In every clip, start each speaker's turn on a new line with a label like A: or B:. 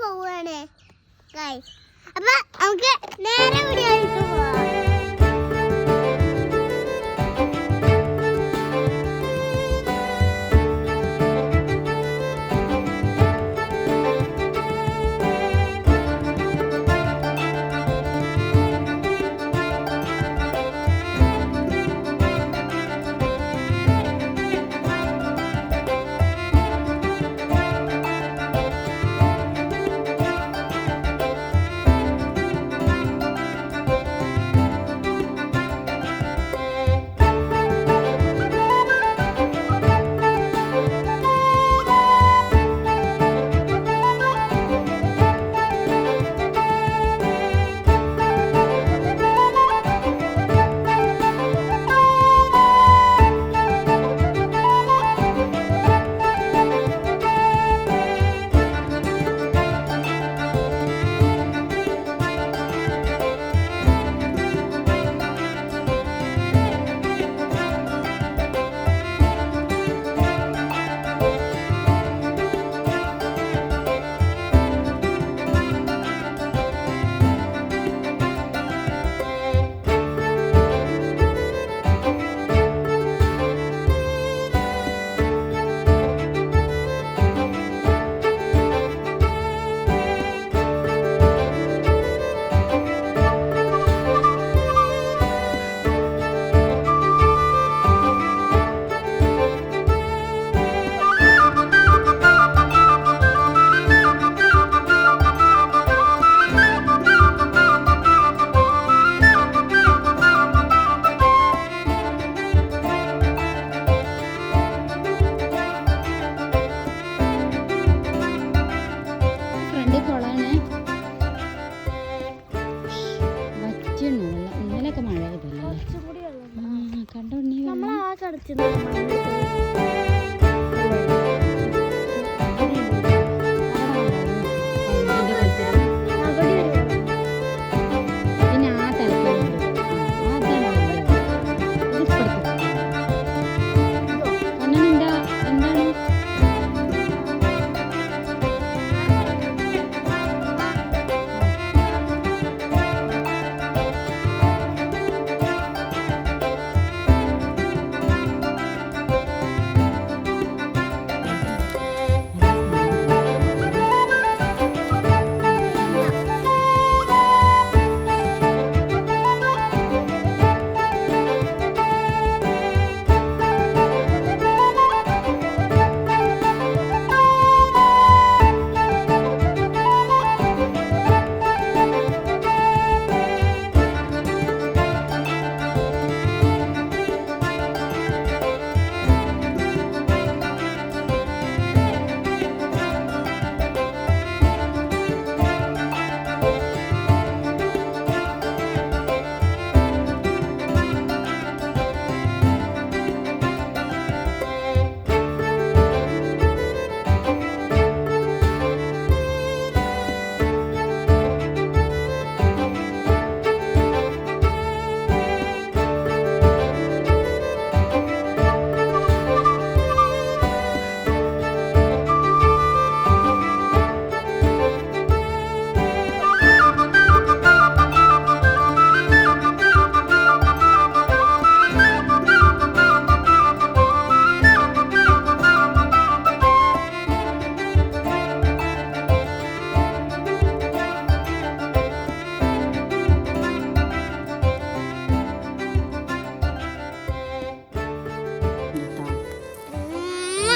A: പോവാണ് ഗൈസ്. അപ്പൊ നമുക്ക് നേരെ വീഡിയോയിലേക്ക് പോവാം.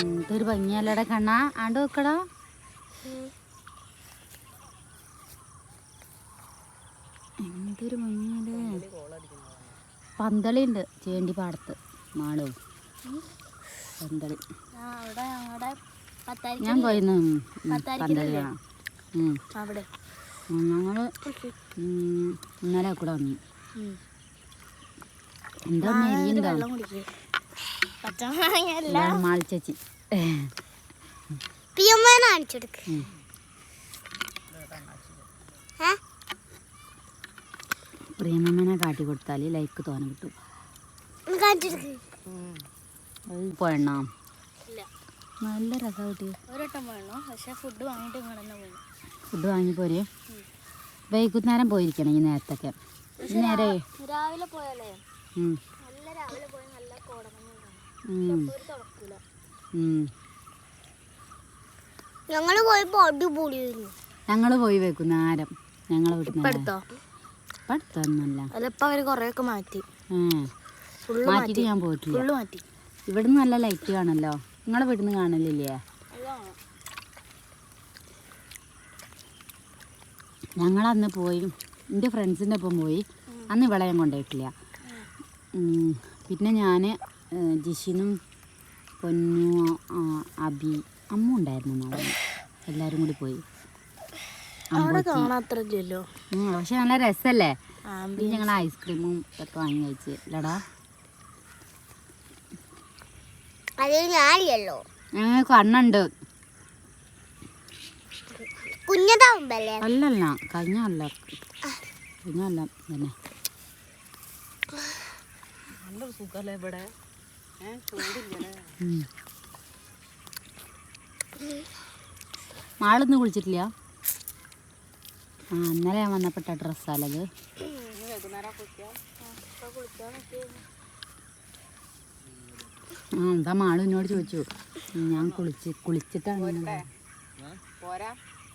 B: എന്തൊരു ഭംഗിയല്ലട കണ്ണാ ആണ്ട് നോക്കടാ. എന്തൊരു ഭംഗിയല്ലേ. പന്തളി ഉണ്ട് ചേണ്ടി പാടത്ത് മാളു പന്തളി. ഞാൻ പോയിരുന്നു പന്തളി കാണാം. ഞങ്ങള് ഇന്നലെ കൂടെ വന്നു. എന്താ നെയ്യുണ്ടോ മാളിച്ചേച്ചി പ്രിയമ്മനെ കാട്ടി കൊടുത്താൽ ലൈക്ക് തോനെ കിട്ടും. പോയണ്ണ നല്ല രസം കുട്ടി.
A: ഒരട്ടം വേണോ? പക്ഷെ ഫുഡ് വാങ്ങിയിട്ട് ഇങ്ങനെ തന്നെ പോകണം.
B: ഫുഡ് വാങ്ങി പോരെ. വൈകുന്നേരം പോയിരിക്കണം ഈ നേരത്തൊക്കെ. നേരെ
A: രാവിലെ പോയാലേ നല്ല രാവിലെ പോയി നല്ല കോടമഞ്ഞുണ്ടാവും. ഞങ്ങള് പോയപ്പോ അടിപൊളിയായിരുന്നു.
B: ഞങ്ങള് പോയി വൈകുന്നേരം ഞങ്ങളെ വീട്ടിൽ
A: അടുത്തൊന്നല്ല അതിപ്പോ അവര് കൊറേയൊക്കെ മാറ്റി.
B: മാറ്റിട്ട് ഞാൻ പോയിട്ടില്ല.
A: മാറ്റി.
B: ഇവിടുന്ന് നല്ല ലൈറ്റ് കാണല്ലോ. നിങ്ങളെ വീട്ടിൽ നിന്ന് കാണലില്ലേ? ഞങ്ങളന്ന് പോയി എൻ്റെ ഫ്രണ്ട്സിൻ്റെ ഒപ്പം പോയി. അന്ന് ഇവിടെ ഞാൻ കൊണ്ടുപോയിട്ടില്ല. പിന്നെ ഞാൻ ജിഷിനും പൊന്നു അബി അമ്മ ഉണ്ടായിരുന്നു നാളെ. എല്ലാവരും കൂടി പോയി. പക്ഷെ നല്ല രസമല്ലേ. പിന്നെ ഞങ്ങൾ ഐസ്ക്രീമും ഒക്കെ വാങ്ങി കഴിച്ച് ഇല്ലടാ. ഞങ്ങൾ കണ്ണുണ്ട് അല്ലല്ല കഴിഞ്ഞല്ല തന്നെ മാളൊന്നും കുളിച്ചിട്ടില്ല. ഇന്നലെ ഞാൻ വന്നപ്പെട്ട ഡ്രസ്സാലത്. എന്താ മാളു എന്നോട് ചോദിച്ചു. ഞാൻ കുളിച്ചിട്ടാണ്.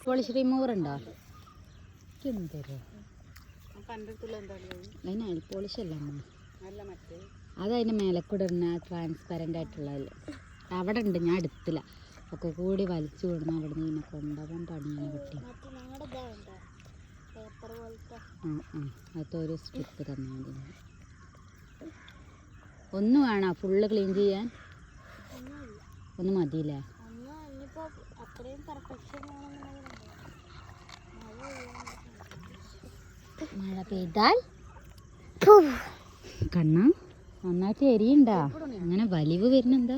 B: പോളിഷ് റിമൂവർ ഉണ്ടോ? എനിക്കൊന്നും തരുമോ? അതിന് അരി പോളിഷ് അല്ല അമ്മ, അതതിൻ്റെ മേലക്കൂടെ ഇടുന്ന ട്രാൻസ്പെറൻ്റ് ആയിട്ടുള്ളതല്ലേ. അവിടെ ഉണ്ട്, ഞാൻ എടുത്തില്ല. ഒക്കെ കൂടി വലിച്ചു വിടുന്ന അവിടെ നിന്ന് പിന്നെ കൊണ്ടുപോകാൻ പണിയാണ് കുട്ടി. അതൊരു സ്ട്രിപ്പ് തന്നാൽ മതി. ഒന്ന് വേണോ ഫുള്ള് ക്ലീൻ ചെയ്യാൻ? ഒന്ന് മതിയില്ലേ? മഴ പെയ്താൽ കണ്ണ നന്നായിട്ട് എരിയുണ്ടാ? അങ്ങനെ വലിവ് വരുന്നെന്താ?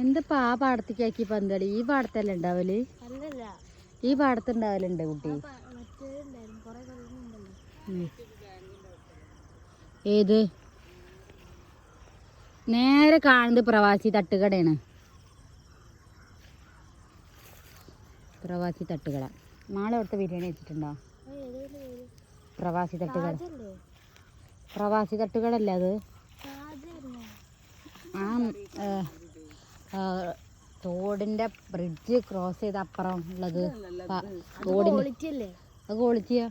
B: എന്തപ്പാ ആ പാടത്തേക്കാക്കി പന്തളി? ഈ പാടത്തല്ലേ ഉണ്ടാവല്? ഈ പാടത്തുണ്ടാവലുണ്ട് കുട്ടി. ഏത്? നേരെ കാണുന്നത് പ്രവാസി തട്ടുകടയാണ്. പ്രവാസി തട്ടുകട. നാളെ അവിടുത്തെ ബിരിയാണി വെച്ചിട്ടുണ്ടോ? പ്രവാസി തട്ടുകട. പ്രവാസി തട്ടുകട അല്ലേ അത്? ആ തോടിന്റെ ബ്രിഡ്ജ് ക്രോസ് ചെയ്ത അപ്പുറം ഉള്ളത് തോടിന്റെ. അത് ക്വാളിറ്റിയാ.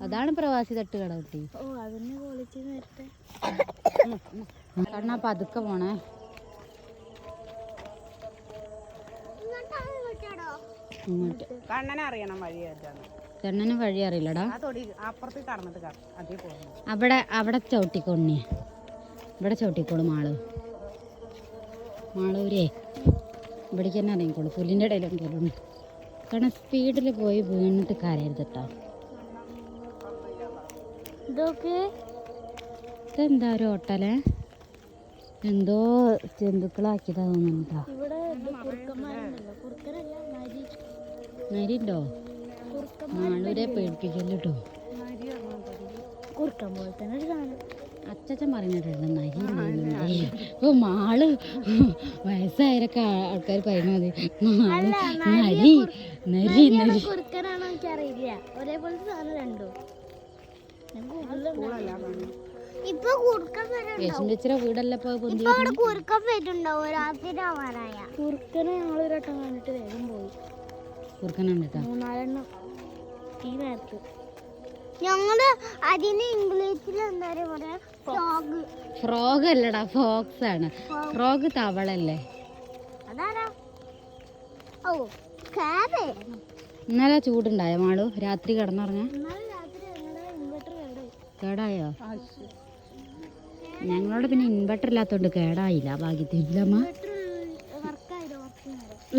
B: അതാണ് പ്രവാസി തട്ടുകട കുട്ടി. കണ്ണാ പതുക്കെ പോണേ. കണ്ണന് വഴി അറിയില്ലടാ. അവിടെ ചവിട്ടിക്കൊണ്ണി. ഇവിടെ ചവിട്ടിക്കോളൂ മാള്. മാളൂരേ ഇവിടേക്ക് തന്നെ അറിയിക്കോളൂ. പുല്ലിൻ്റെ ഇടയിലും പോലുണ്ട്. കാരണം സ്പീഡിൽ പോയി വീണിട്ട് കരയരുത് കേട്ടോ. ഇതെന്താ ഒരു ഹോട്ടലേ? എന്തോ ജന്തുക്കളാക്കിയതാ തോന്നുന്നുണ്ടോ? നരിണ്ടോ? മാളൂരെ പേടിപ്പിക്കല്ലോ കേട്ടോ. അച്ഛൻ പറഞ്ഞിട്ടുണ്ട് നരി. ഓ മാള് വയസ്സായവരൊക്കെ ആൾക്കാർ പറയുന്നത് മാള് നരി നരി നരി. യേശുന്റെ വീടല്ല
A: ഞങ്ങള് അതിന് ഇംഗ്ലീഷിൽ എന്താ പറയാ?
B: ഫ്രോഗ് അല്ലടാ, ഫോക്സ് ആണ്. ഫ്രോഗ് തവളല്ലേ? ഇന്നലെ ചൂടുണ്ടായോ മാളു? രാത്രി കിടന്നുറങ്ങ കേടായോ? ഞങ്ങളോട് പിന്നെ ഇൻവെർട്ടർ ഇല്ലാത്തോണ്ട് കേടായില്ല. ഭാഗ്യത്തില്ലമ്മ.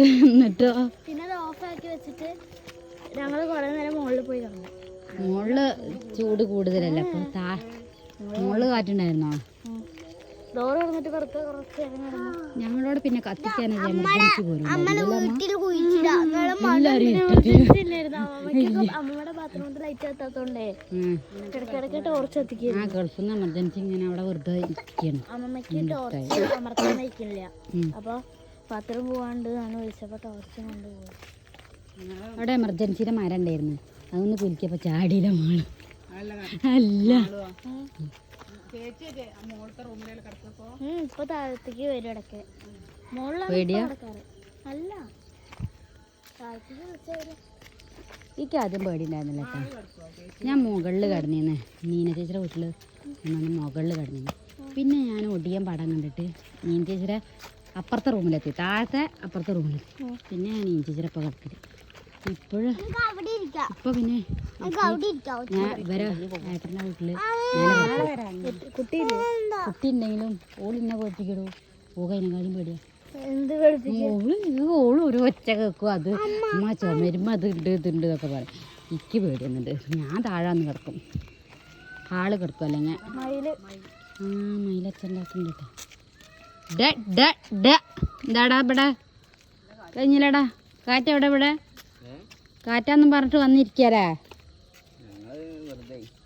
B: എന്നിട്ടോ
A: പിന്നെ ഓഫ് ആക്കി വെച്ചിട്ട് ഞങ്ങള് കുറെ നേരം മുകളിൽ പോയി കിടന്നു.
B: മുകളില് ചൂട് കൂടുതലല്ലേ? അപ്പൊ മുകളില് കാറ്റുണ്ടായിരുന്നോ?
A: ഡോറ് തുറന്നിട്ട് പുറത്ത് കുറച്ച് നേരം കിടന്നു.
B: ഞങ്ങളോട് പിന്നെ കത്തിക്കാനല്ലേ എമർജൻസി പോലും
A: അമ്മടെ വീട്ടിൽ കുഴിച്ചിടാ അമ്മയുടെ ബാത്റൂമിൽ ലൈറ്റ് എത്താത്തോണ്ടേ ഇടയ്ക്കിടയ്ക്ക് ടോർച്ച് എത്തിക്കും.
B: ആ ഗൾഫിൽ നിന്ന് എമർജൻസി ഇങ്ങനെ അവിടെ വെറുതെ ഇരിക്കണം.
A: അമ്മമ്മക്ക് ടോർച്ച് അമർത്താൻ വയ്ക്കില്ല. അപ്പൊ ബാത്റൂം പോവാണ്ട് ഞാൻ വിളിച്ചപ്പോ ടോർച്ച് കൊണ്ടുപോയി.
B: അവിടെ എമർജൻസിയുടെ മരം ഉണ്ടായിരുന്നു, അതൊന്ന് കുലിക്കപ്പോ ചാടിയില്ല മോള്. അല്ല
A: ഇപ്പൊ താഴത്തേക്ക് വരും ഇടയ്ക്ക്.
B: പേടിയാ?
A: അല്ല താഴത്തേക്ക് വിളിച്ചാ വരും.
B: എനിക്ക് ആദ്യം പേടി ഉണ്ടായിരുന്നില്ല കേട്ടോ. ഞാൻ മുകളിൽ കിടന്നിരുന്നേ, മീന ചേച്ചിയുടെ വീട്ടിൽ മുകളിൽ കിടന്നിരുന്നു. പിന്നെ ഞാൻ ഒടിയൻ പടം കണ്ടിട്ട് മീന ചേച്ചിയുടെ അപ്പുറത്തെ റൂമിലെത്തി, താഴത്തെ അപ്പുറത്തെ റൂമിലെത്തി. പിന്നെ ഞാൻ മീന ചേച്ചിയുടെ ഒപ്പം കിടക്കല്. ഇപ്പോഴും ഇപ്പൊ പിന്നെ ഞാൻ ഇവരെ ഏട്ടൻ്റെ വീട്ടില് കുട്ടി ഉണ്ടെങ്കിലും ഓൾ ഇന്നെ പേടിപ്പിക്കടൂ. ഓ അതിനെക്കാളും പേടിയാ. ഓള് ഒരു ഒച്ച കേൾക്കും, അത് അമ്മ ചുമരുമ്പോ അത് ഉണ്ട് ഇതുണ്ട് എന്നൊക്കെ പറയും. എനിക്ക് പേടിയൊന്നുണ്ട്. ഞാൻ താഴാന്ന് കിടക്കും, ഹാള് കിടക്കും. അല്ലെങ്കിൽ മയിലച്ചുണ്ടാക്കുന്നുണ്ട് കേട്ടോ. എന്താടാ ഇവിടെ കഴിഞ്ഞില്ലടാ കാറ്റ്? എവിടെ ഇവിടെ കാറ്റാന്നും പറഞ്ഞിട്ട് വന്നിരിക്കാരാ?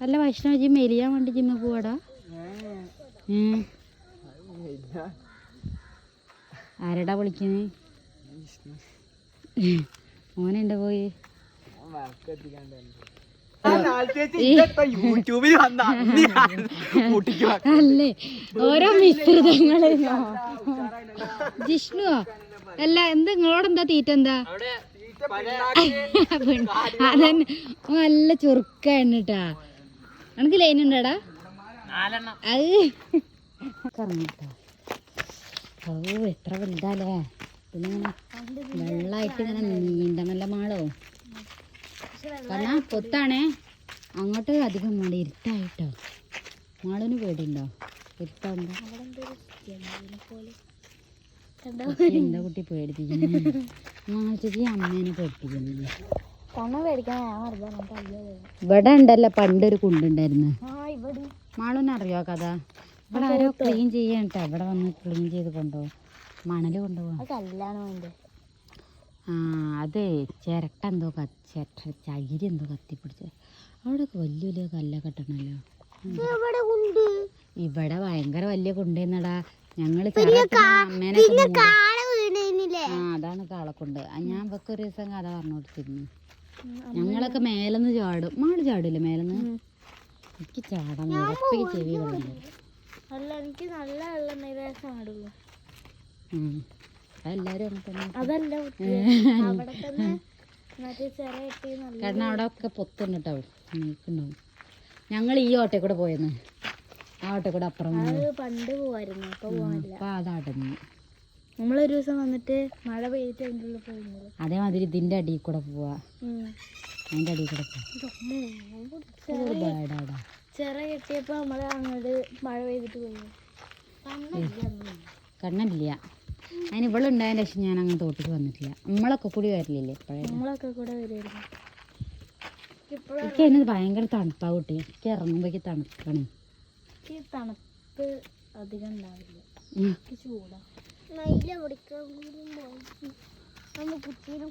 B: അല്ല വൈഷ്ണവജി മെലിയാൻ വേണ്ടി ജിമ്മ പോവാടാ. ആരടാ വിളിക്കുന്നേ? മോനെന്താ പോയി? അല്ലേ ഓരോ മിശ്രിതങ്ങള്. ജിഷ്ണു അല്ല എന്താ നിങ്ങളോടെന്താ തീറ്റ? എന്താ അതന്നെ നല്ല ചുരുക്കാണ് കേട്ടാ. എനിക്ക് ലൈൻ ഉണ്ടാടാ അത് കറങ്ങട്ടോ. ഓ എത്ര വലുതാലേ. പിന്നെ ഇങ്ങനെ വെള്ളമായിട്ട് ഇങ്ങനെ നീന്തമല്ല മാളോ. കാരണം പൊത്താണേ, അങ്ങോട്ട് അധികം വേണ്ട. ഇരുട്ടായിട്ടോ. മാളിന് പേടിയുണ്ടോ ഇരുട്ടാകുമ്പോ? എന്താ കുട്ടി പേടിപ്പിക്കുന്നു? ചേച്ചി അമ്മേനെ പേടിപ്പിക്കുന്നില്ല. ഇവിടെ ഉണ്ടല്ലോ പണ്ടൊരു കുണ്ടുണ്ടായിരുന്നു. മാളൂന് അറിയോ കഥ? ഇവിടെ ആരോ ക്ലീൻ ചെയ്യാൻ കേട്ടോ. ഇവിടെ വന്ന് ക്ലീൻ ചെയ്ത് കൊണ്ടുപോകും, മണല് കൊണ്ടുപോകാം. ആ അതെ ചിരട്ട എന്തോ ചകിരി എന്തോ കത്തിപ്പിടിച്ച് അവിടെയൊക്കെ വലിയ വലിയ കല്ലൊക്കെ ഇട്ടണല്ലോ. ഇവിടെ ഭയങ്കര വലിയ കുണ്ടെന്നടാ. ഞങ്ങള് അമ്മേനെ അതാണ് കാളക്കുണ്ട്. ഞാൻ ഇവക്ക് ഒരു ദിവസം കഥ പറഞ്ഞു കൊടുത്തിരുന്നു. ഞങ്ങളൊക്കെ മേലെന്ന് ചാടും. മാള് ചാടില്ലേ മേലെന്ന്? എനിക്ക് ചാടാൻ ഇടയ്ക്ക് ചെവി വെള്ളം. അതെല്ലാരും കാരണം അവിടെ ഒക്കെ പൊത്തുണ്ട് കേട്ടോ, നീക്കുണ്ടാവും. ഞങ്ങൾ ഈ ഓട്ടയിൽ കൂടെ പോയെന്ന്, ആ ഓട്ടയിൽ കൂടെ അപ്പുറം
A: പണ്ട് പോവായിരുന്നു.
B: അപ്പൊ അതടഞ്ഞു.
A: നമ്മളൊരു ദിവസം വന്നിട്ട് മഴ പെയ്തിട്ട് അതിൻ്റെ ഉള്ളിൽ പോയിരുന്നത്.
B: അതേമാതിരി ഇതിന്റെ അടിയിൽ കൂടെ പോവാ, അതിന്റെ അടിയിൽ കൂടെ പോവാ.
A: ചിറ കെട്ടിയപ്പോ നമ്മള് അങ്ങോട്ട് മഴ പെയ്തിട്ട് പോയി.
B: കണ്ണില്ല. അതിന് ഇവളുണ്ടായതിന് ശേഷം ഞാൻ അങ്ങനെ തോട്ടിൽ വന്നിട്ടില്ല. നമ്മളൊക്കെ കൂടി വരില്ലേ
A: നമ്മളൊക്കെ കൂടെ വരുമായിരുന്നു.
B: എനിക്ക് അതിന് ഭയങ്കര തണുപ്പാ കുട്ടി. എനിക്ക് ഇറങ്ങുമ്പോഴേക്ക് തണുപ്പാണ്.
A: തണുപ്പ് അധികം ഉണ്ടാവില്ല, ചൂടാ.